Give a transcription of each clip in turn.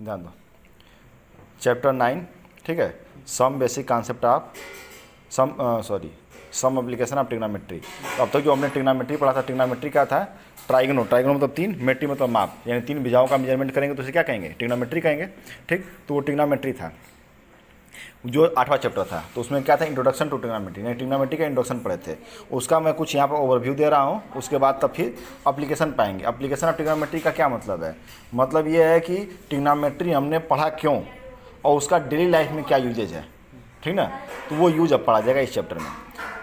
ध्यान दो, चैप्टर 9, ठीक है, some basic concept of some application of trigonometry. तो अब तक जो हमने ट्रिग्नोमेट्री पढ़ा था, ट्रिग्नोमेट्री क्या था, ट्राइगोनो मतलब 3, मेट्री मतलब माप, यानी 3 भुजाओं का मेजरमेंट करेंगे तो उसे क्या कहेंगे, ट्रिग्नोमेट्री कहेंगे। ठीक, तो वो ट्रिग्नोमेट्री था जो 8वां चैप्टर था। तो उसमें क्या था, इंट्रोडक्शन टू ट्रिग्नोमेट्री, यानी ट्रिग्नोमेट्री का इंट्रोडक्शन पढ़े थे। उसका मैं कुछ यहाँ पर ओवरव्यू दे रहा हूँ, उसके बाद तब फिर एप्लीकेशन पाएंगे। एप्लीकेशन ऑफ ट्रिग्नोमेट्री का क्या मतलब है, मतलब ये है कि ट्रिग्नोमेट्री हमने पढ़ा क्यों और उसका डेली लाइफ में क्या यूजेज है, ठीक ना। तो वो यूज अब पढ़ा जाएगा इस चैप्टर में।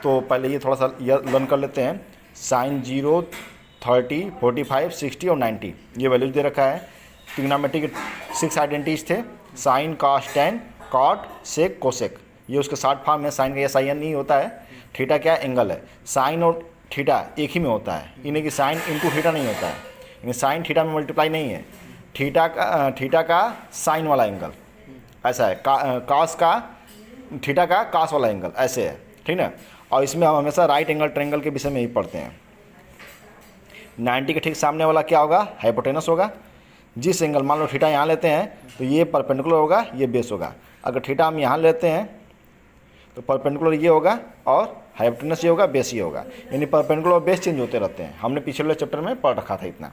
तो पहले ये थोड़ा सा लर्न कर लेते हैं। साइन 0, 30, 45, 60 और 90 ये वैल्यूज दे रखा है। ट्रिग्नोमेट्री के 6 आइडेंटिटीज थे, साइन, कॉस, टेन, कॉट, सेक, कोसेक। ये उसके शॉर्ट फॉर्म में, साइन का SIN नहीं होता है। थीटा क्या एंगल है, साइन और थीटा एक ही में होता है, इन्हें कि साइन इंटू थीटा नहीं होता है, यानी साइन थीटा में मल्टीप्लाई नहीं है। थीटा का साइन वाला एंगल ऐसा है, कॉस का थीटा का कॉस वाला एंगल ऐसे है, ठीक ना। और इसमें हम हमेशा राइट एंगल ट्रायंगल के विषय में ही पढ़ते हैं। 90 के ठीक सामने वाला क्या होगा, हाइपोटेनस होगा। जिस एंगल, मान लो थीटा यहाँ लेते हैं तो ये परपेंडिकुलर होगा, ये बेस होगा। अगर थीटा हम यहाँ लेते हैं तो परपेंडिकुलर ये होगा और हाइपोटेनस ये होगा, बेस ये होगा, यानी परपेंडिकुलर और बेस चेंज होते रहते हैं। हमने पिछले चैप्टर में पढ़ रखा था इतना।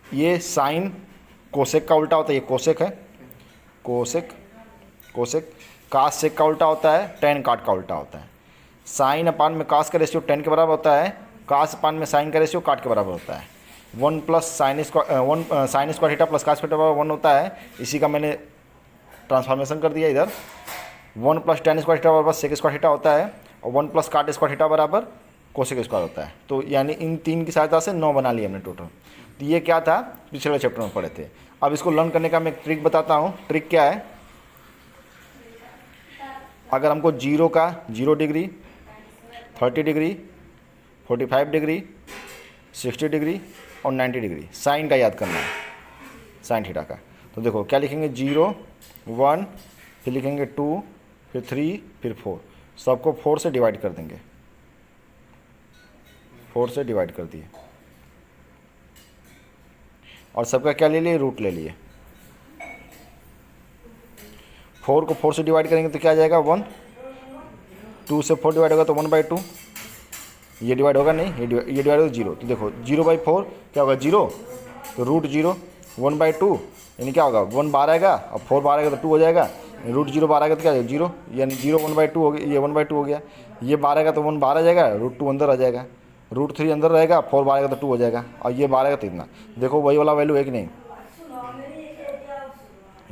ये साइन कोसेक का उल्टा होता है, ये कोसेक है, कोसेक। कास सेक का उल्टा होता है, टेन काट का उल्टा होता है। साइन अपान में कास का रेशियो टेन के बराबर होता है, कास अपान में साइन का रेशियो काट के बराबर होता है। 1 plus sine square theta plus cos theta बराबर 1 होता है। इसी का मैंने ट्रांसफॉर्मेशन कर दिया इधर। 1 प्लस टेन स्क्वायर थीटा बराबर सेक स्क्वायर थीटा होता है और 1 प्लस काट स्क्वायर थीटा बराबर कोसेक स्क्वायर होता है। तो यानी इन 3 की सहायता से 9 बना लिए हमने टोटल। तो ये क्या था, पिछले चैप्टर में पढ़े थे। अब इसको लर्न करने का मैं एक ट्रिक बताता हूँ। ट्रिक क्या है, अगर हमको 0 का 0 डिग्री, 30 डिग्री, 45 डिग्री, 60 डिग्री और 90 डिग्री साइन का याद करना है, साइन थीटा का, तो देखो क्या लिखेंगे, 0, 1, फिर लिखेंगे 2, फिर 3, फिर 4। सबको 4 से डिवाइड कर देंगे, 4 से डिवाइड कर दिए और सबका क्या ले लिए, रूट ले लिए। 4 को 4 से डिवाइड करेंगे तो क्या आ जाएगा, 1। 2 से 4 डिवाइड होगा तो 1/2। ये डिवाइड होगा नहीं, ये डिवाइड होगा 0। तो देखो 0/4 क्या होगा, 0, तो रूट 0। 1/2 यानी क्या होगा, 1 बाहर आएगा और 4 बाहर आएगा तो 2 हो जाएगा। रूट 0 बाहर आएगा तो क्या हो जाएगा, 0, यानी 0 1/2 हो गया, ये 1/2 हो गया। ये बाहर आएगा तो 1 बाहर आ जाएगा, रूट 2 अंदर आ जाएगा, रूट 3 अंदर रहेगा, 4 बाहर आएगा तो 2 हो जाएगा और ये बाहर आएगा तो इतना। देखो वही वाला वैल्यू है कि नहीं,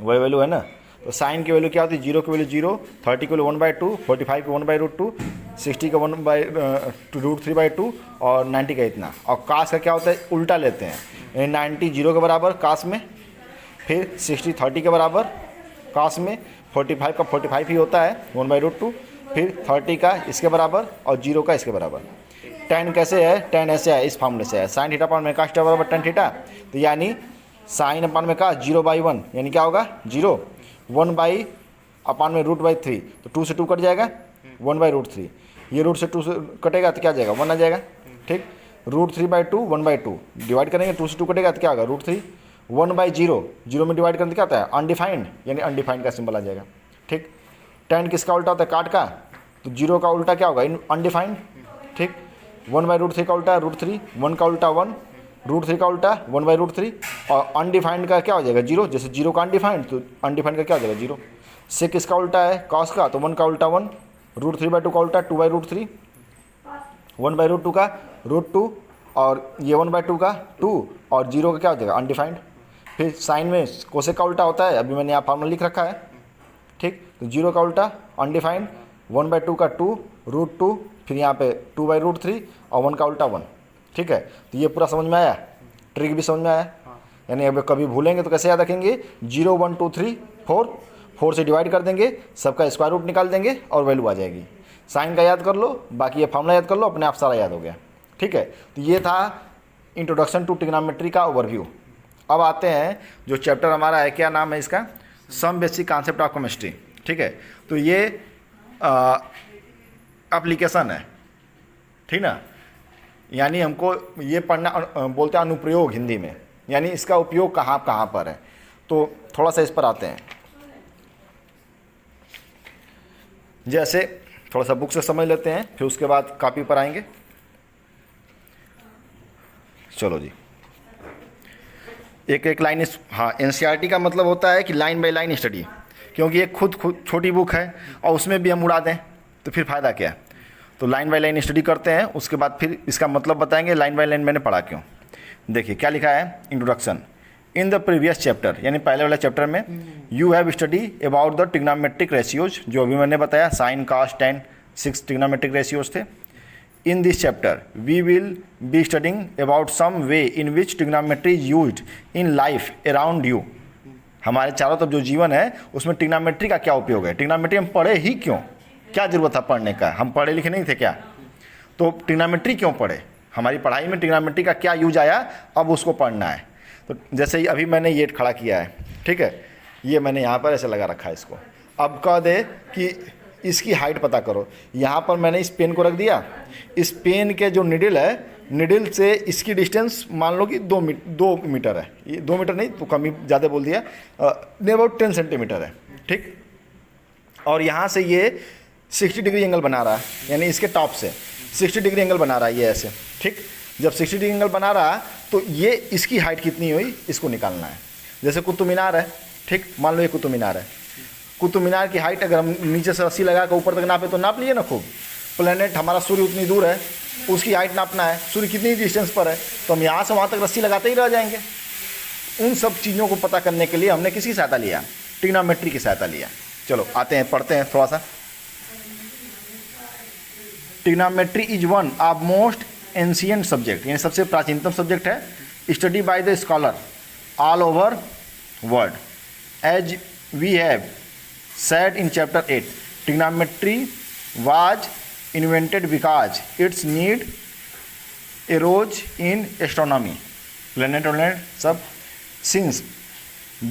वही वैल्यू है ना। तो साइन की वैल्यू क्या होती है, 0 की वैल्यू 0, 30 की वैल्यू 1/2, 45 की 1/√2, 60 का 1/√3/2 और 90 का इतना। और कास का क्या होता है, उल्टा लेते हैं, 90 0 के बराबर कास में, फिर 60 30 के बराबर कास में, 45 का 45 ही होता है 1/√2, फिर 30 का इसके बराबर और 0 का इसके बराबर। टेन कैसे है, टेन ऐसे है, इस फॉर्मूले से है, साइन थीटा अपान में कास थीटा बराबर टेन थीटा। तो यानी साइन अपान में का 0/1 यानी क्या होगा, 0, 1 अपान में √3, तो 2 से 2 कट जाएगा, 1/√3। ये रूट से 2 से कटेगा तो क्या जाएगा, 1 आ जाएगा, ठीक। √3/2 1/2 डिवाइड करेंगे, 2 से 2 कटेगा तो क्या होगा, √3। 1/0, 0 में डिवाइड करने क्या होता है, अनडिफाइंड, यानी अनडिफाइंड का सिंबल आ जाएगा, ठीक। टेन किसका उल्टा होता है, काट का, तो 0 का उल्टा क्या होगा, अनडिफाइंड, ठीक। 1/√3 का उल्टा √3, 1 का उल्टा 1, √3 का उल्टा 1/√3 और अनडिफाइंड का क्या हो जाएगा, 0। जैसे 0 का अनडिफाइंड तो अनडिफाइंड का क्या हो जाएगा, 0। सेक किसका उल्टा है, कॉस का, तो 1 का उल्टा 1, √3/2 का उल्टा 2/√3, 1/√2 का √2 और ये 1/2 का 2 और 0 का क्या हो जाएगा, अनडिफाइंड। फिर साइन में कोसेक का उल्टा होता है, अभी मैंने यहाँ फार्मूला लिख रखा है, ठीक। तो 0 का उल्टा अनडिफाइंड, 1/2 का 2, √2, फिर यहाँ पे 2/√3 और 1 का उल्टा 1, ठीक है। तो ये पूरा समझ में आया, ट्रिक भी समझ में आया। यानी अब कभी भूलेंगे तो कैसे याद रखेंगे, 0 1 2 3 4 से डिवाइड कर देंगे, सबका स्क्वायर रूट निकाल देंगे और वैल्यू आ जाएगी। साइन का याद कर लो, बाकी ये फार्मूला याद कर लो, अपने आप सारा याद हो गया, ठीक है। तो ये था इंट्रोडक्शन टू ट्रिग्नोमेट्री का ओवरव्यू। अब आते हैं जो चैप्टर हमारा है, क्या नाम है इसका, some basic concept of chemistry, ठीक है। तो ये एप्लीकेशन है, ठीक ना, यानी हमको ये पढ़ना, बोलते हैं अनुप्रयोग हिंदी में, यानी इसका उपयोग कहाँ कहाँ पर है। तो थोड़ा सा इस पर आते हैं। जैसे थोड़ा सा बुक से समझ लेते हैं, फिर उसके बाद कॉपी पर आएंगे। चलो जी, एक एक लाइन हाँ, एनसीईआरटी का मतलब होता है कि लाइन बाय लाइन स्टडी, क्योंकि ये खुद छोटी बुक है और उसमें भी हम उड़ा दें तो फिर फ़ायदा क्या है। तो लाइन बाय लाइन स्टडी करते हैं, उसके बाद फिर इसका मतलब बताएंगे लाइन बाय लाइन मैंने पढ़ा क्यों। देखिए क्या लिखा है, introduction. In the previous chapter, यानी पहले वाले चैप्टर में, you have study about the trigonometric ratios, जो अभी मैंने बताया, sine, cos, tan, 6 trigonometric ratios थे। In this chapter we will be studying about some way in which trigonometry is used in life around you. हमारे चारों तरफ जो जीवन है उसमें ट्रिग्नोमेट्री का क्या उपयोग है, ट्रिग्नोमेट्री हम पढ़े ही क्यों, क्या ज़रूरत था पढ़ने का, हम पढ़े लिखे नहीं थे क्या, तो ट्रिग्नोमेट्री क्यों पढ़े, हमारी पढ़ाई में ट्रिग्नोमेट्री का क्या यूज आया, अब उसको पढ़ना है। तो जैसे ही अभी मैंने ये खड़ा किया है, ठीक है, ये मैंने यहाँ पर ऐसे लगा रखा है इसको, अब कह दे कि इसकी हाइट पता करो, यहाँ पर मैंने इस पेन को रख दिया, इस पेन के जो निडल है, निडल से इसकी डिस्टेंस मान लो कि 2 मीटर है, ये 2 मीटर नहीं तो कम ही ज़्यादा बोल दिया, नियर अबाउट 10 सेंटीमीटर है, ठीक। और यहाँ से ये 60 डिग्री एंगल बना रहा है, यानी इसके टॉप से 60 डिग्री एंगल बना रहा है ये ऐसे, ठीक। जब 60 डिग्री एंगल बना रहा तो ये इसकी हाइट कितनी हुई इसको निकालना है। जैसे कुतुब मीनार है, ठीक, मान लो ये कुतुब मीनार है, कुतुब मीनार की हाइट अगर हम नीचे से रस्सी लगा कर ऊपर तक नापे तो नाप लिए ना खूब। प्लेनेट हमारा सूर्य उतनी दूर है, उसकी हाइट नापना है, सूर्य कितनी डिस्टेंस पर है, तो हम यहाँ से वहाँ तक रस्सी लगाते ही रह जाएंगे। उन सब चीज़ों को पता करने के लिए हमने किसकी सहायता लिया, ट्रिग्नोमेट्री की सहायता लिया। चलो आते हैं, पढ़ते हैं थोड़ा सा। Trigonometry is one of most ancient subject, यानी सबसे प्राचीनतम सब्जेक्ट है, study by the scholar all over world. As we have said in chapter 8, trigonometry was invented because its need arose in astronomy, planet सब, since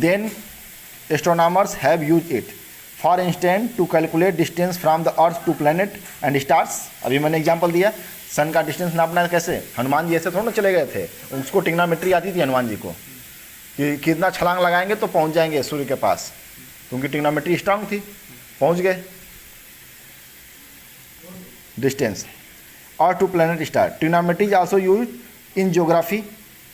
then astronomers have used it, for instance to calculate distance from the earth to planet and stars। अभी मैंने example दिया, सन का distance नापना है कैसे, हनुमान जी ऐसे थोड़ा ना चले गए थे, उसको ट्रिग्नोमेट्री आती थी हनुमान जी को, कि कितना छलांग लगाएंगे तो पहुंच जाएंगे सूर्य के पास, क्योंकि ट्रिग्नोमेट्री स्ट्रांग थी, पहुंच गए डिस्टेंस। और to planet star, trigonometry is also use in geography,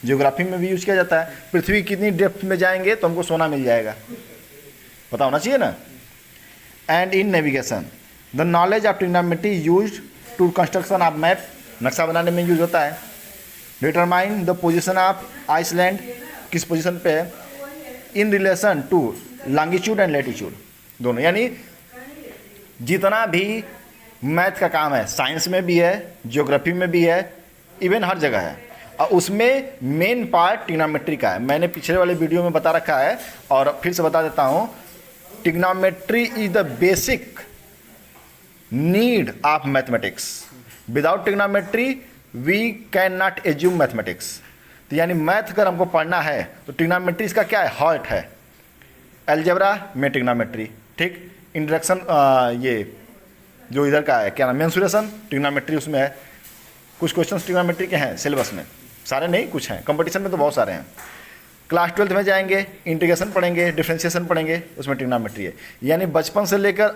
geography में भी यूज किया जाता है। पृथ्वी कितनी डेप्थ में जाएंगे तो हमको सोना मिल जाएगा, पता होना चाहिए ना। And in navigation, the knowledge of trigonometry use to construction of map, नक्शा बनाने में यूज होता है। Determine the position of island, किस पोजिशन पे है, in relation to longitude and latitude, दोनों। यानी जितना भी मैथ का काम है, साइंस में भी है, ज्योग्राफी में भी है, इवन हर जगह है, और उसमें मेन पार्ट ट्रिग्नोमेट्री का है। मैंने पिछले वाले वीडियो में बता रखा है और फिर से बता देता हूँ, trigonometry is the basic need of mathematics. Without trigonometry we can not assume mathematics. तो यानी मैथ अगर हमको पढ़ना है तो ट्रिग्नोमेट्री इसका क्या है, हार्ट है। अलजेब्रा में ट्रिग्नोमेट्री, ठीक। इंट्रोडक्शन, ये जो इधर का है क्या नाम, मेंसुरेशन, ट्रिग्नोमेट्री उसमें है। कुछ क्वेश्चन ट्रिग्नोमेट्री के हैं सिलेबस में, सारे नहीं, कुछ हैं, कंपटीशन में तो बहुत सारे हैं। क्लास 12th में जाएंगे, इंटीग्रेशन पढ़ेंगे, डिफरेंशिएशन पढ़ेंगे, उसमें ट्रिग्नोमेट्री है। यानी बचपन से लेकर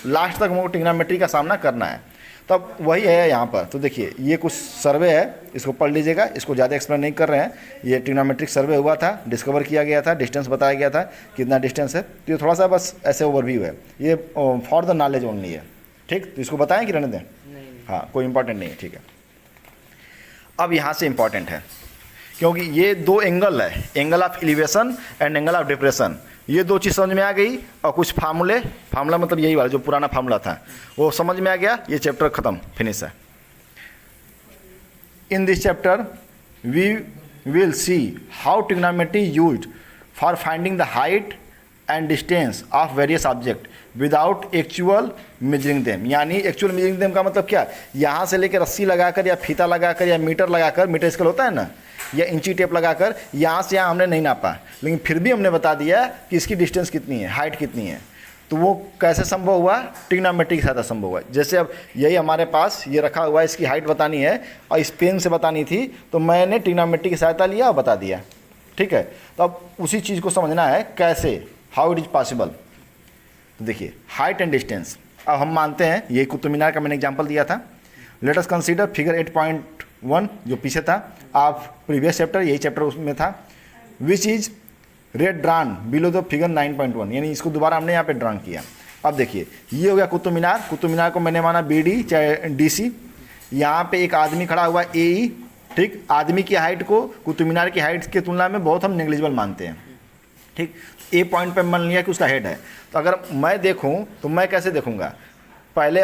लास्ट तक हमको ट्रिग्नोमेट्री का सामना करना है। तब वही है यहाँ पर। तो देखिए ये कुछ सर्वे है, इसको पढ़ लीजिएगा, इसको ज़्यादा एक्सप्लेन नहीं कर रहे हैं। ये ट्रिग्नोमेट्रिक सर्वे हुआ था, डिस्कवर किया गया था, डिस्टेंस बताया गया था कितना डिस्टेंस है। तो ये थोड़ा सा बस ऐसे ओवरव्यू है, ये फॉर द नॉलेज ओनली है, ठीक। तो इसको बताएं कि रहने दें, हाँ, कोई इंपॉर्टेंट नहीं है, ठीक है। अब यहाँ से इंपॉर्टेंट है, क्योंकि ये दो एंगल है, angle of elevation and angle of depression. ये दो चीज़ समझ में आ गई, और कुछ फार्मूला मतलब यही वाला जो पुराना फार्मूला था वो समझ में आ गया, ये चैप्टर खत्म, फिनिश है। In this chapter we will see how trigonometry used for finding the height and distance of various object without actual measuring them. यानी एक्चुअल मेजरिंग देम का मतलब क्या, यहाँ से लेकर रस्सी लगाकर या फीता लगाकर या मीटर लगाकर, मीटर स्केल होता है ना, या इंची टेप लगाकर यहाँ से यहाँ हमने नहीं नापा, लेकिन फिर भी हमने बता दिया कि इसकी डिस्टेंस कितनी है, हाइट कितनी है। तो वो कैसे संभव हुआ, ट्रिग्नोमेट्री की सहायता संभव हुआ। जैसे अब यही हमारे पास ये रखा हुआ है, इसकी हाइट बतानी है और इस पेन से बतानी थी, तो मैंने ट्रिग्नोमेट्री की सहायता लिया और बता दिया, ठीक है। तो अब उसी चीज़ को समझना है कैसे, हाउ इट इज़ पॉसिबल। तो देखिए हाइट एंड डिस्टेंस, अब हम मानते हैं ये कुतुब मीनार का मैंने एग्जांपल दिया था। लेट अस कंसीडर फिगर 8.1 जो पीछे था, आप प्रीवियस चैप्टर यही चैप्टर उसमें था, which is red drawn below the figure 9.1, यानी इसको दोबारा हमने यहाँ पे ड्रान किया। अब देखिए ये हो गया कुतुब मीनार, कुतुब मीनार को मैंने माना BD चाहे DC, यहाँ पे एक आदमी खड़ा हुआ AE, ठीक। आदमी की हाइट को कुतुब मीनार की हाइट की तुलना में बहुत हम नेग्लिजिबल मानते हैं, ठीक। A पॉइंट पे मान लिया कि उसका हेड है, तो अगर मैं देखूं तो मैं कैसे देखूंगा, पहले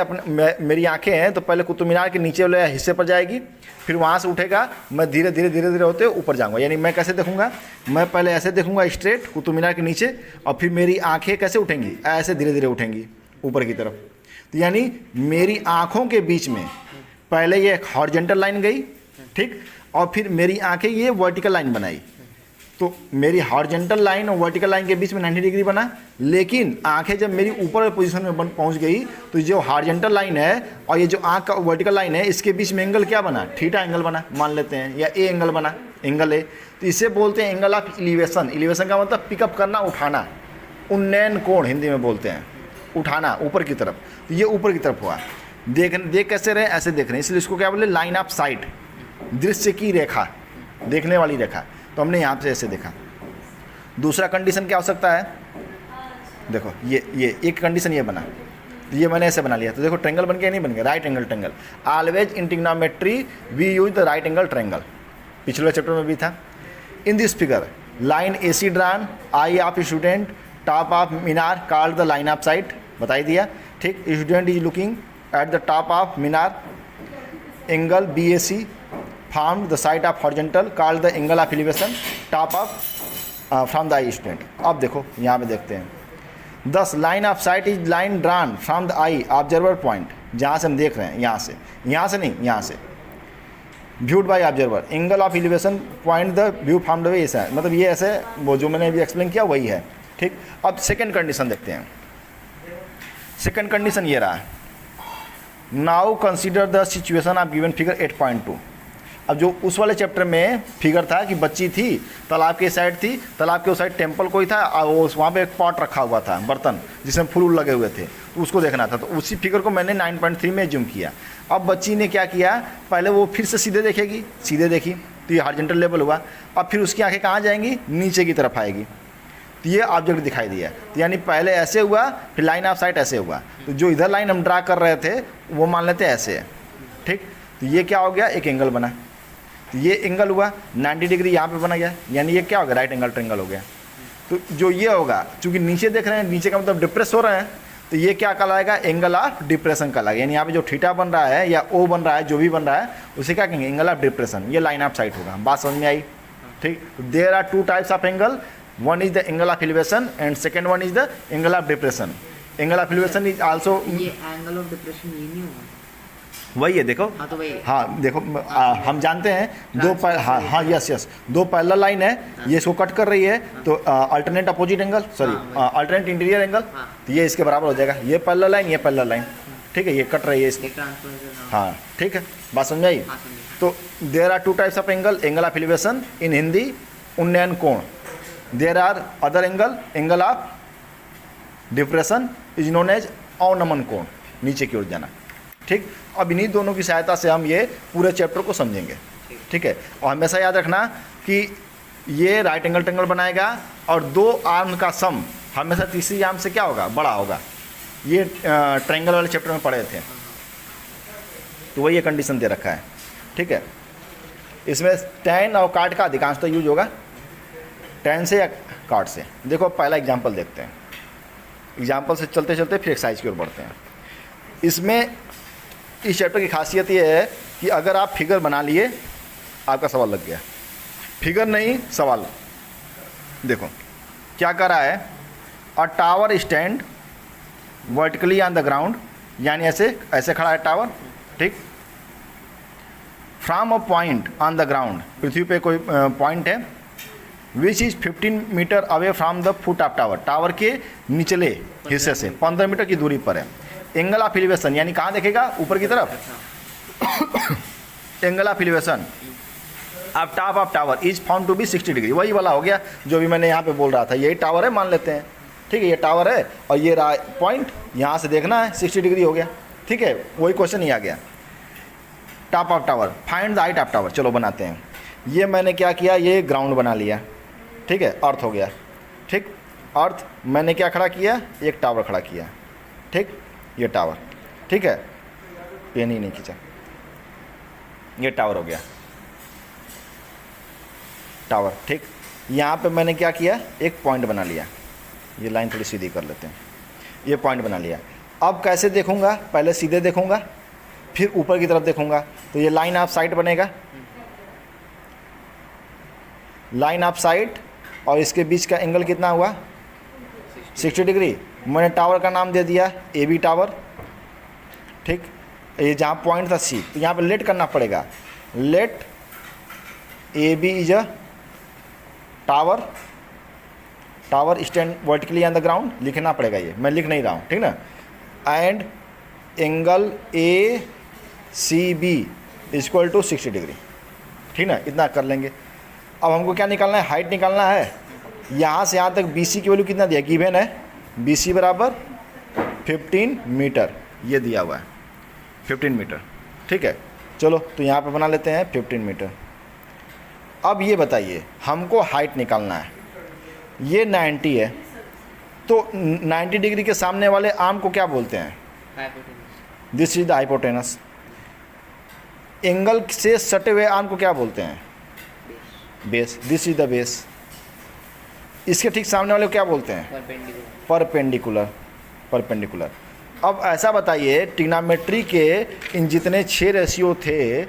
मेरी आंखें हैं तो पहले कुतुब मीनार के नीचे वाले हिस्से पर जाएगी, फिर वहाँ से उठेगा, मैं धीरे धीरे होते ऊपर जाऊँगा। यानी मैं कैसे देखूंगा, मैं पहले ऐसे देखूंगा स्ट्रेट कुतुब मीनार के नीचे, और फिर मेरी आंखें कैसे उठेंगी, ऐसे धीरे धीरे उठेंगी ऊपर की तरफ। तो यानी मेरी आँखों के बीच में पहले ये हॉरिजॉन्टल लाइन गई, ठीक, और फिर मेरी आंखें ये वर्टिकल लाइन बनाई, तो मेरी हॉरिजॉन्टल लाइन और वर्टिकल लाइन के बीच में 90 डिग्री बना। लेकिन आंखें जब मेरी ऊपर पोजीशन में पहुंच गई तो जो हॉरिजॉन्टल लाइन है और ये जो आंख का वर्टिकल लाइन है इसके बीच में एंगल क्या बना, थीटा एंगल बना मान लेते हैं, या ए एंगल बना, एंगल ए। तो इसे बोलते हैं एंगल ऑफ एलिवेशन। एलिवेशन का मतलब पिकअप करना, उठाना, उन्नयन कोण हिंदी में बोलते हैं, उठाना ऊपर की तरफ। तो ये ऊपर की तरफ हुआ, देख कैसे रहे, ऐसे देख रहे हैं, इसलिए इसको क्या बोले, लाइन ऑफ साइट, दृश्य की रेखा, देखने वाली रेखा। तो हमने यहाँ से ऐसे देखा। दूसरा कंडीशन क्या हो सकता है, देखो ये एक कंडीशन ये बना, ये मैंने ऐसे बना लिया, तो देखो ट्रायंगल बन गया नहीं बन गया, right angle triangle. Always in trigonometry we use the right angle triangle, पिछले चैप्टर में भी था। In this figure line AC drawn, eye of student, top of minar called the line of sight, बता ही दिया, ठीक। Student is looking at the top of minar, angle BAC formed the site of horizontal called the angle of elevation top of from the eye student। अब देखो यहाँ पे देखते हैं, thus line of sight is line drawn from the eye observer point, जहाँ से हम देख रहे हैं, यहाँ से नहीं, यहाँ से viewed by observer, angle of elevation point the view from the way, ऐसा है, मतलब ये ऐसे वो जो मैंने अभी एक्सप्लेन किया वही है, ठीक। अब सेकेंड कंडीशन देखते हैं। सेकेंड कंडीशन ये रहा, now consider the situation of given figure 8.2। अब जो उस वाले चैप्टर में फिगर था कि बच्ची थी, तालाब के साइड थी, तालाब के उस साइड टेम्पल कोई था, और वो वहाँ पे एक पॉट रखा हुआ था, बर्तन जिसमें फूल लगे हुए थे, तो उसको देखना था। तो उसी फिगर को मैंने 9.3 में जूम किया। अब बच्ची ने क्या किया, पहले वो फिर से सीधे देखेगी, सीधे देखी तो ये हॉरिजॉन्टल लेवल हुआ, अब फिर उसकी आंखें कहाँ जाएंगी, नीचे की तरफ आएगी, तो ये ऑब्जेक्ट दिखाई दिया। तो यानी पहले ऐसे हुआ, फिर लाइन ऑफ साइट ऐसे हुआ, तो जो इधर लाइन हम ड्रा कर रहे थे वो मान लेते ऐसे है, ठीक। तो ये क्या हो गया, एक एंगल बना, तो ये एंगल हुआ 90 डिग्री यहाँ पे बना गया, यानी ये क्या हो गया, राइट एंगल ट्रायंगल हो गया। तो जो ये होगा, चूंकि नीचे देख रहे हैं, नीचे का मतलब डिप्रेस हो रहे हैं, तो ये क्या कहलाएगा, एंगल ऑफ डिप्रेशन कहलाएगा। यानी यहाँ पे जो थीटा बन रहा है या O बन रहा है, जो भी बन रहा है, उसे क्या कहेंगे, एंगल ऑफ डिप्रेशन। ये लाइन ऑफ साइट होगा। बात समझ में आई, ठीक। There are 2 types of angle, one is the angle of elevation and second one is the angle of depression. Angle of elevation is also, ये एंगल ऑफ डिप्रेशन ये नहीं होगा, वही है, देखो हाँ तो वही, हाँ देखो हम जानते हैं हाँ यस दो पैरेलल लाइन है, ये इसको कट कर रही है, तो alternate opposite angle, sorry alternate interior angle, तो ये इसके बराबर हो जाएगा, ये पैरेलल लाइन, ये पैरेलल लाइन, ठीक है, ये कट रही है इसकी, हाँ ठीक है, बात समझ आई। तो there are 2 types of angle, angle of elevation, in Hindi उन्नयन कोण। There are other angle, angle of depression is known as अवनमन कोण, नीचे की ओर जाना, ठीक। अब इन्हीं दोनों की सहायता से हम ये पूरे चैप्टर को समझेंगे, ठीक है। और हमेशा याद रखना कि ये राइट एंगल ट्रायंगल बनाएगा और 2 आर्म का सम हमेशा तीसरी आर्म से क्या होगा, बड़ा होगा। ये ट्रायंगल वाले चैप्टर में पढ़े थे, तो वही ये कंडीशन दे रखा है, ठीक है। इसमें टैन और काट का अधिकांश तो यूज होगा, टैन से या काट से। देखो पहला एग्जाम्पल देखते हैं, एग्जाम्पल से चलते चलते फिर एक्सरसाइज की ओर बढ़ते हैं। इसमें इस चैप्टर की खासियत ये है कि अगर आप फिगर बना लिए, आपका सवाल लग गया, फिगर नहीं सवाल। देखो क्या कर रहा है, a tower stand vertically on the ground, यानी ऐसे ऐसे खड़ा है टावर, ठीक। From a point on the ground, पृथ्वी पे कोई पॉइंट है, which is 15 metre away from the foot of tower, tower के निचले हिस्से से 15 मीटर की दूरी पर है। एंगल ऑफ एलिवेशन, यानी कहाँ देखेगा, ऊपर की तरफ। एंगल ऑफ एलिवेशन अब top of tower is found to be 60 degree, वही वाला हो गया जो भी मैंने यहाँ पे बोल रहा था। यही टावर है मान लेते हैं, ठीक है, ये टावर है और ये रहा पॉइंट, यहाँ से देखना है 60 डिग्री हो गया, ठीक है, वही क्वेश्चन ही आ गया। Top of tower, find the height of tower. चलो बनाते हैं। ये मैंने क्या किया, ये ग्राउंड बना लिया, ठीक है, अर्थ हो गया, ठीक, अर्थ मैंने क्या खड़ा किया, एक टावर खड़ा किया, ठीक, ये टावर, ठीक है, पेन ही नहीं खींचा, ये टावर हो गया, टावर, ठीक। यहाँ पे मैंने क्या किया, एक पॉइंट बना लिया, ये लाइन थोड़ी सीधी कर लेते हैं, ये पॉइंट बना लिया। अब कैसे देखूंगा, पहले सीधे देखूंगा फिर ऊपर की तरफ देखूंगा, तो ये लाइन ऑफ साइट बनेगा, लाइन ऑफ साइट, और इसके बीच का एंगल कितना हुआ 60 डिग्री। मैंने टावर का नाम दे दिया ए बी टावर, ठीक, ये जहाँ पॉइंट था सी, तो यहाँ पे लेट करना पड़ेगा, let A B is a tower, tower stand vertically on the ground, लिखना पड़ेगा, ये मैं लिख नहीं रहा हूँ, ठीक ना, and angle A C B equal to 60 degree, ठीक ना, इतना कर लेंगे। अब हमको क्या निकालना है, हाइट निकालना है। यहाँ से यहाँ तक बी सी की वैल्यू कितना दिया, गिवन है, बी सी बराबर 15 मीटर, ये दिया हुआ है 15 मीटर, ठीक है। चलो तो यहाँ पे बना लेते हैं 15 मीटर। अब ये बताइए हमको हाइट निकालना है, ये 90 है, तो 90 डिग्री के सामने वाले आर्म को क्या बोलते हैं, this is the hypotenuse. Angle से सटे हुए आर्म को क्या बोलते हैं, base, this is the base. इसके ठीक सामने वाले को क्या बोलते हैं, परपेंडिकुलर, परपेंडिकुलर। अब ऐसा बताइए ट्रिग्नोमेट्री के इन जितने 6 रेशियो थे,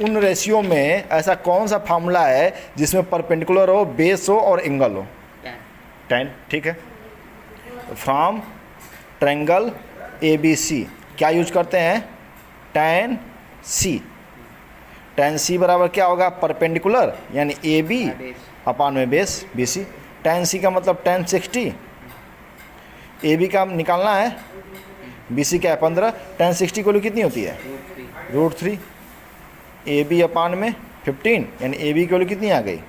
उन रेशियो में ऐसा कौन सा फार्मूला है जिसमें परपेंडिकुलर हो, बेस हो और एंगल हो, tan, ठीक है। From triangle A B C क्या यूज करते हैं, tan सी, tan सी बराबर क्या होगा, परपेंडिकुलर यानी ए बी अपान में बेस बी सी। tan सी का मतलब tan 60, ए बी का निकालना है, बी सी क्या है 15, tan 60 की वैल्यू कितनी होती है, √3, ए बी अपान में 15, यानी ए बी की वैल्यू कितनी आ गई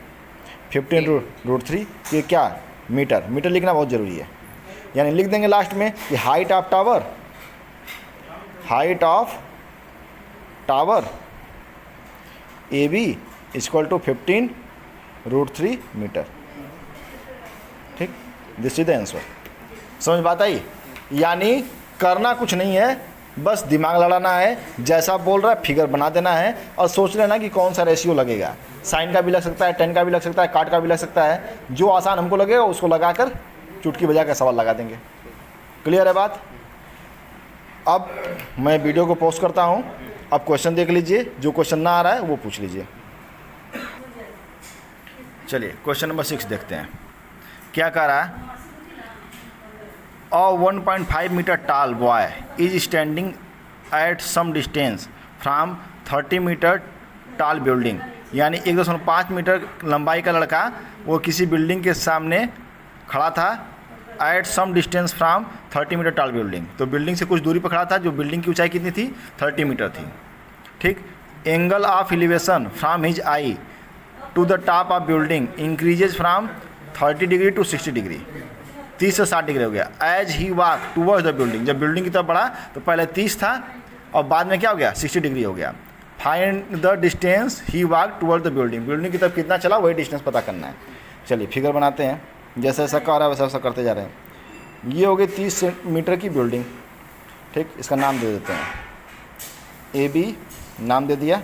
15 √3, ये क्या मीटर, मीटर लिखना बहुत ज़रूरी है। यानी लिख देंगे लास्ट में कि height of tower, height of tower A B equal to 15 √3 meter, ठीक, दिस इज द आंसर। समझ बात आई, यानी करना कुछ नहीं है, बस दिमाग लड़ाना है, जैसा बोल रहा है फिगर बना देना है और सोच लेना कि कौन सा रेशियो लगेगा, साइन का भी लग सकता है, 10 का भी लग सकता है, काट का भी लग सकता है, जो आसान हमको लगेगा उसको लगाकर चुटकी बजा कर सवाल लगा देंगे। क्लियर है बात। अब मैं वीडियो को पॉज करता हूँ, अब क्वेश्चन देख लीजिए, जो क्वेश्चन ना आ रहा है वो पूछ लीजिए। चलिए क्वेश्चन नंबर 6 देखते हैं, क्या कह रहा है, A 1.5 meter tall boy is standing at some distance from 30 meter tall building, यानी 1.5 मीटर लंबाई का लड़का वो किसी बिल्डिंग के सामने खड़ा था, at some distance from 30 meter tall building, तो बिल्डिंग से कुछ दूरी पर खड़ा था, जो बिल्डिंग की ऊंचाई कितनी थी 30 मीटर थी, ठीक। Angle of elevation from his eye to the top of building increases from 30 degree to 60 degree, 30 से 60 डिग्री हो गया। As he walk towards the building, जब बिल्डिंग की तरफ बढ़ा तो पहले 30 था और बाद में क्या हो गया 60 डिग्री हो गया। Find the distance he walk toward the building, building की तरफ कितना चला वही डिस्टेंस पता करना है। चलिए फिगर बनाते हैं, जैसा जैसा कह रहा है वैसा वैसा करते जा रहे हैं। ये हो गई 30 मीटर की बिल्डिंग, ठीक, इसका नाम दे देते हैं ए बी, नाम दे दिया,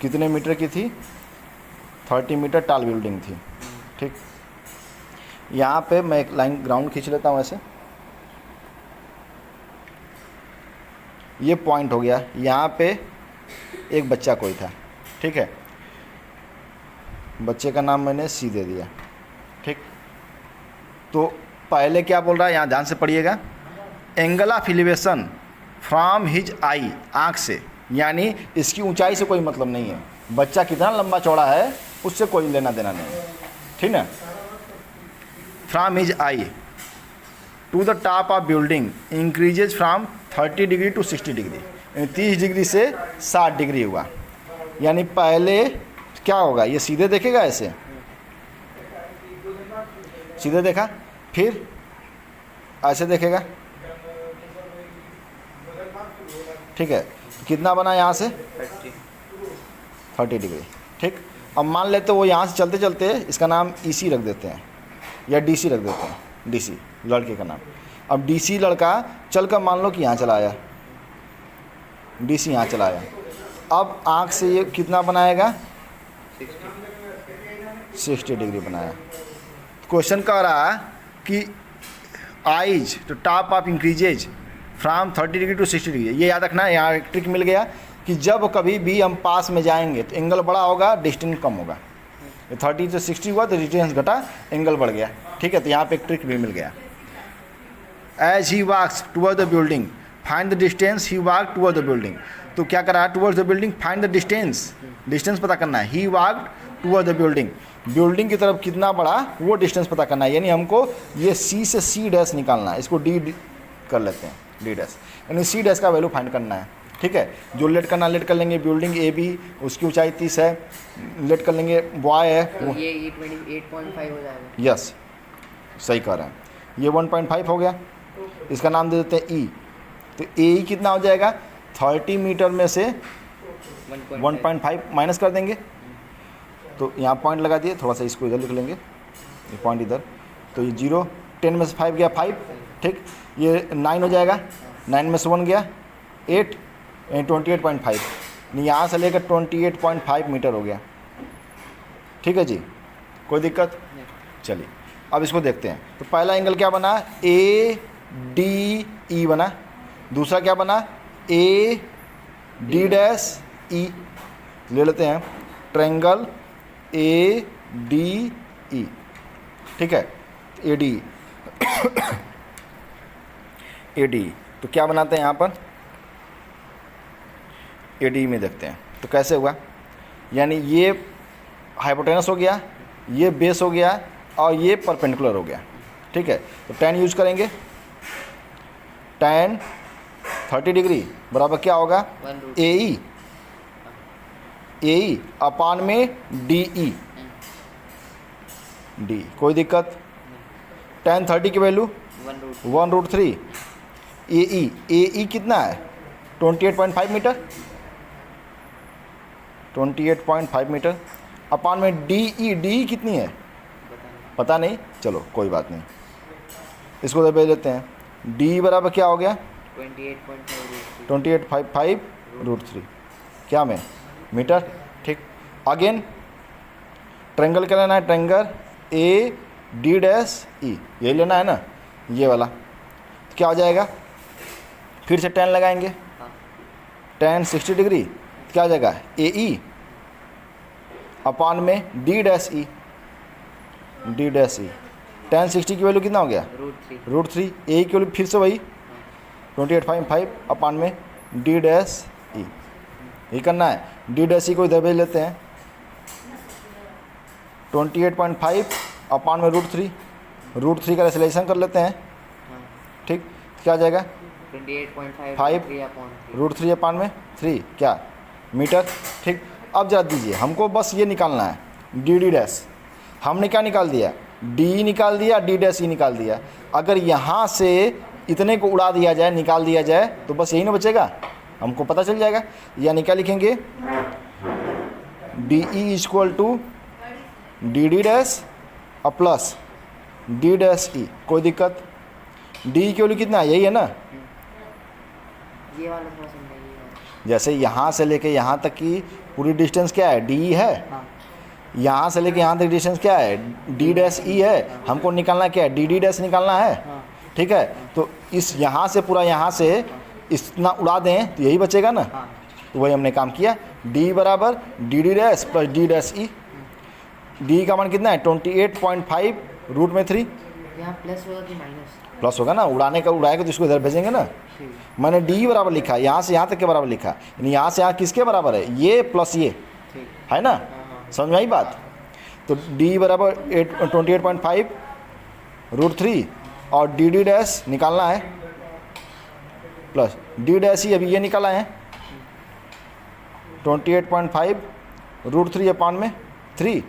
कितने मीटर की थी 30 मीटर टाल बिल्डिंग थी, ठीक। यहाँ पे मैं एक लाइन ग्राउंड खींच लेता हूँ ऐसे, ये पॉइंट हो गया, यहाँ पे एक बच्चा कोई था, ठीक है, बच्चे का नाम मैंने सी दे दिया, ठीक। तो पहले क्या बोल रहा है, यहाँ ध्यान से पढ़िएगा, angle of elevation from his eye, आँख से, यानी इसकी ऊंचाई से कोई मतलब नहीं है, बच्चा कितना लंबा चौड़ा है उससे कोई लेना देना नहीं है, ठीक ना। From his eye to the top of building increases from 30 degree to 60 degree, यानी 30 डिग्री से 60 डिग्री हुआ। यानी पहले क्या होगा, ये सीधे देखेगा ऐसे, सीधे देखा, फिर ऐसे देखेगा, ठीक है। तो कितना बना यहाँ से 30 डिग्री, ठीक। अब मान लेते वो यहाँ से चलते चलते इसका नाम ईसी रख देते हैं या डीसी रख देते हैं, डीसी लड़के का नाम। अब डीसी लड़का चल कर मान लो कि यहाँ चला आया, डीसी यहाँ चला आया। अब आँख से ये कितना बनाएगा 60 डिग्री बनाया। क्वेश्चन कह रहा है कि eyes to top of increases from 30 degree to 60 degree. ये याद रखना है, यहाँ एक ट्रिक मिल गया कि जब कभी भी हम पास में जाएंगे तो एंगल बड़ा होगा, डिस्टेंस कम होगा। 30 से 60 हुआ तो डिस्टेंस घटा, एंगल बढ़ गया, ठीक है। तो यहाँ पे एक ट्रिक भी मिल गया। As he walks toward the building find the distance, he walk toward the building. तो क्या करा, towards the building find the distance, distance पता करना है। He walk toward the building, building की तरफ कितना बड़ा वो डिस्टेंस पता करना है। यानी हमको ये सी से सी डैश निकालना है, इसको डी कर लेते हैं, डी डैश, यानी सी डैश का वैल्यू फाइंड करना है, ठीक है। जो लेट करना लेट कर लेंगे, बिल्डिंग ए बी उसकी ऊंचाई 30 है, लेट कर लेंगे वाई है तो ये 8.5 हो जाएगा। यस सही कह रहे हैं, ये 1.5 हो गया, इसका नाम दे देते हैं ई। तो ए कितना हो जाएगा, 30 मीटर में से 1.5 माइनस कर देंगे, तो यहाँ पॉइंट लगा दिए, थोड़ा सा इसको इधर लिख लेंगे, ये पॉइंट इधर, तो ये 0, 10 में से 5 गया 5, ठीक। ये 9 हो जाएगा, 9 में से 1 गया 8, 28.5, यहाँ से लेकर 28.5 मीटर हो गया, ठीक है जी। कोई दिक्कत, चलिए अब इसको देखते हैं। तो पहला एंगल क्या बना, ए डी ई बना, दूसरा क्या बना, ए डी डैश ई। ले लेते हैं ट्रायंगल ए डी ई, ठीक है, ए डी ए डी। तो क्या बनाते हैं यहाँ पर, ए डी में देखते हैं। तो कैसे हुआ, यानी ये हाइपोटेनस हो गया, ये बेस हो गया और ये परपेंडिकुलर हो गया, ठीक है। तो tan यूज करेंगे, tan 30 डिग्री बराबर क्या होगा, ए ई अपान में डी ई, डी। कोई दिक्कत, tan 30 की वैल्यू 1√3, ए ई कितना है 28.5 मीटर, 28.5 मीटर अपान में डी ई कितनी है पता नहीं, चलो कोई बात नहीं, इसको दबे देते हैं। डी बराबर क्या हो गया 28.5√3 क्या में मीटर, ठीक। अगेन ट्रायंगल क्या लेना है, ट्रायंगल ए डी डैश ई, यही लेना है ना, ये वाला। तो क्या हो जाएगा, फिर से tan लगाएंगे, tan 60 डिग्री क्या हो जाएगा, ए ई अपान में डी डैश ई, डी डैश ई। tan 60 की वैल्यू कितना हो गया, √3, ए की वैल्यू फिर से वही 28.5 अपान में डी डैश ई, यही करना है। डी डैश ई को इधर भेज लेते हैं, 28.5 अपान में √3 का रेसलेशन कर लेते हैं, ठीक। क्या आ जाएगा 28.5 √3 अपान में 3 क्या मीटर, ठीक। अब जरा दीजिए, हमको बस ये निकालना है, डी डी डैश। हमने क्या निकाल दिया, डी निकाल दिया, डी डैश ई निकाल दिया। अगर यहाँ से इतने को उड़ा दिया जाए, निकाल दिया जाए, तो बस यही ना बचेगा, हमको पता चल जाएगा। यानी क्या लिखेंगे, D E equal to D D dash और प्लस डी डैश ई। कोई दिक्कत, डी की वैल्यू कितना है, यही है ना, ये वाला थोड़ा समझाइए। जैसे यहाँ से लेके यहाँ तक की पूरी डिस्टेंस क्या है, डी है। हाँ। यहाँ से लेके यहाँ तक डिस्टेंस क्या है, डी डैश ई है। हमको निकालना क्या है, डी डी डैश निकालना है, हाँ। ठीक है। तो इस यहाँ से पूरा यहाँ से इतना उड़ा दें तो यही बचेगा ना, हाँ। तो वही हमने काम किया। डी बराबर D D dash plus D dash ई। डी का मान कितना है 28.5 √3, यहाँ प्लस होगा कि माइनस, प्लस होगा ना, उड़ाने का उड़ाएगा तो इसको इधर भेजेंगे ना। ठीक मैंने डी बराबर लिखा, यहाँ से यहाँ तक के बराबर लिखा, यानी यहाँ से यहाँ किसके बराबर है, ये प्लस ये ठीक, है ना, हाँ। समझ में आई बात। तो डी बराबर 28.5 √3 और डी डी डैश निकालना है प्लस डी डैश ही अभी ये निकाला है 28.5 √3/3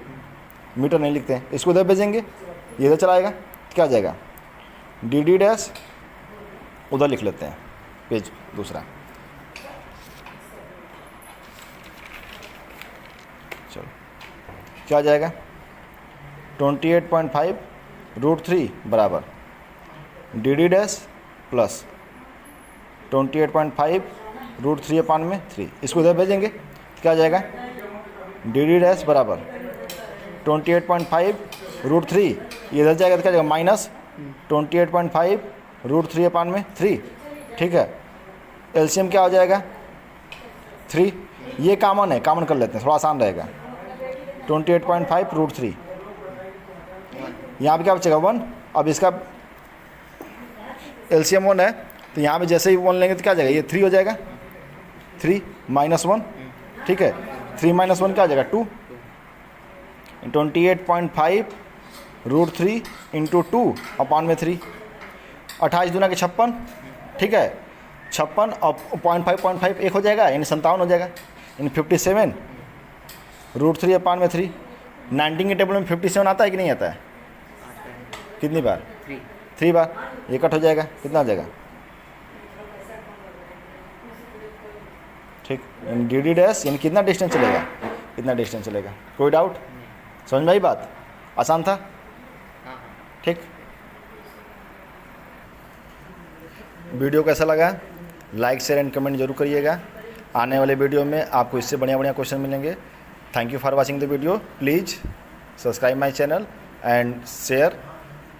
मीटर नहीं लिखते हैं, इसको इधर भेजेंगे, ये इधर चलाएगा, क्या आ जाएगा DD' उधर लिख लेते हैं, पेज दूसरा। चलो क्या आ जाएगा 28.5 √3 बराबर DD' प्लस 28.5 √3/3, इसको इधर भेजेंगे, क्या आ जाएगा DD' बराबर 28.5 √3, ये इधर जाएगा तो क्या जाएगा माइनस 28.5 √3/3, ठीक है। एलसीएम क्या हो जाएगा 3, ये कॉमन है, कॉमन कर लेते हैं, थोड़ा आसान रहेगा। 28.5 √3, यहाँ पे क्या बचेगा 1। अब इसका एलसीएम 1 है, तो यहाँ पे जैसे ही 1 लेंगे तो क्या जाएगा, ये 3 हो जाएगा, 3 - 1, ठीक है। 3 - 1 क्या आ जाएगा 2। 28.5 √3 × 2/3, 28 दूना के 56, ठीक है। 56 और 0.5 एक हो जाएगा, यानी 57 हो जाएगा, यानी 57 √3/3। 19 के टेबल में 57 आता है कि नहीं आता है, कितनी बार 3 बार, ये कट हो जाएगा, कितना आ जाएगा, ठीक। DD' यानी कितना डिस्टेंस चलेगा, कितना डिस्टेंस चलेगा। कोई डाउट, समझ में आई बात, आसान था, ठीक। वीडियो कैसा लगा, लाइक शेयर एंड कमेंट जरूर करिएगा। आने वाले वीडियो में आपको इससे बढ़िया बढ़िया क्वेश्चन मिलेंगे। Thank you for watching the video. Please subscribe my channel and share,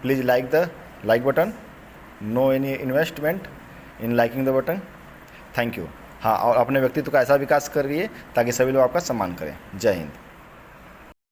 please like the like button, no any investment in liking the button. Thank you. हाँ, और अपने व्यक्तित्व का ऐसा विकास करिए ताकि सभी लोग आपका सम्मान करें। जय हिंद।